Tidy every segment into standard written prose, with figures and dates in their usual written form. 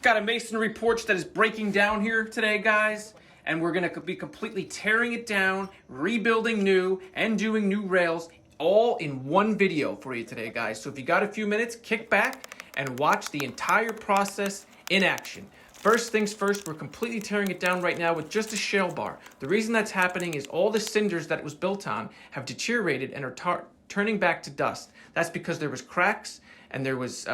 Got a masonry porch that is breaking down here today, guys. And we're gonna be completely tearing it down, rebuilding new, and doing new rails all in one video for you today, guys. So if you got a few minutes, kick back and watch the entire process in action. First things first, we're completely tearing it down right now with just a shale bar. The reason that's happening is all the cinders that it was built on have deteriorated and are turning back to dust. That's because there was cracks and there was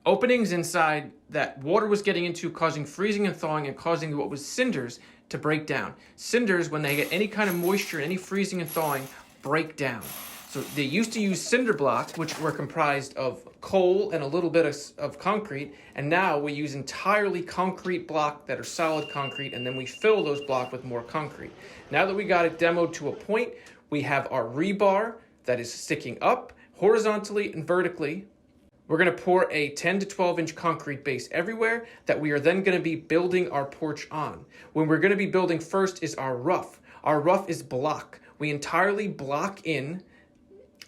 openings inside that water was getting into, causing freezing and thawing and causing what was cinders to break down. Cinders, when they get any kind of moisture, any freezing and thawing, break down. So they used to use cinder block, which were comprised of coal and a little bit of concrete, and now we use entirely concrete block that are solid concrete, and then we fill those blocks with more concrete. Now that we got it demoed to a point, we have our rebar that is sticking up horizontally and vertically. We're going to pour a 10 to 12 inch concrete base everywhere that we are then going to be building our porch on. When we're going to be building first is our roof. Our roof is block. We entirely block in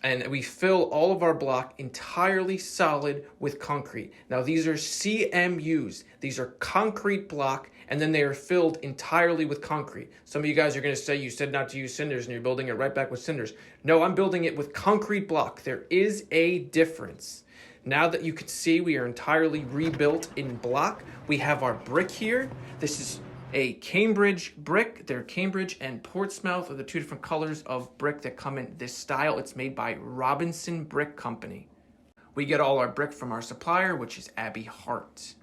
and we fill all of our block entirely solid with concrete. Now these are CMUs. These are concrete block, and then they are filled entirely with concrete. Some of you guys are gonna say, you said not to use cinders and you're building it right back with cinders. No, I'm building it with concrete block. There is a difference. Now that you can see we are entirely rebuilt in block, we have our brick here. This is a Cambridge brick. They're Cambridge and Portsmouth are the two different colors of brick that come in this style. It's made by Robinson Brick Company. We get all our brick from our supplier, which is Abbey Hart.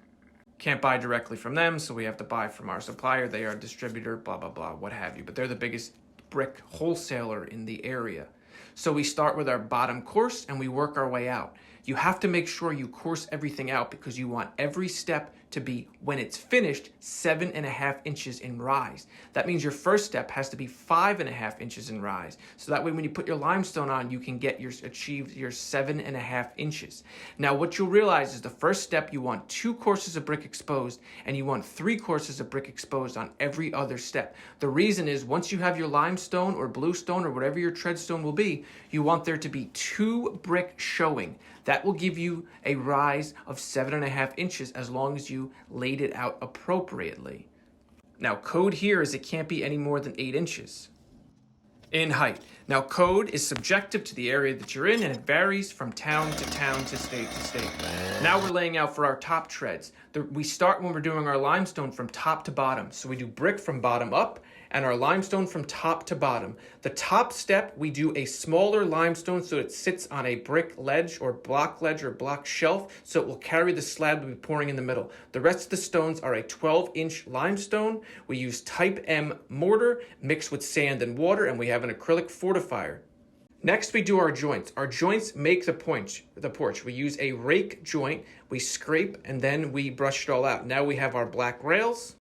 Can't buy directly from them, so we have to buy from our supplier. They are a distributor, blah, blah, blah, what have you. But they're the biggest brick wholesaler in the area. So we start with our bottom course and we work our way out. You have to make sure you course everything out because you want every step to be, when it's finished, 7.5 inches in rise. That means your first step has to be 5.5 inches in rise. So that way when you put your limestone on, you can get achieve your 7.5 inches. Now what you'll realize is the first step, you want 2 courses of brick exposed and you want 3 courses of brick exposed on every other step. The reason is once you have your limestone or bluestone or whatever your treadstone will be, you want there to be 2 brick showing. That will give you a rise of 7.5 inches as long as you laid it out appropriately. Now code here is it can't be any more than 8 inches in height. Now code is subjective to the area that you're in and it varies from town to town to state to state. Now we're laying out for our top treads. We start when we're doing our limestone from top to bottom. So we do brick from bottom up and our limestone from top to bottom. The top step, we do a smaller limestone so it sits on a brick ledge or block shelf so it will carry the slab we'll be pouring in the middle. The rest of the stones are a 12-inch limestone. We use type M mortar mixed with sand and water, and we have an acrylic fortifier. Next, we do our joints. Our joints make the porch. We use a rake joint, we scrape, and then we brush it all out. Now we have our black rails.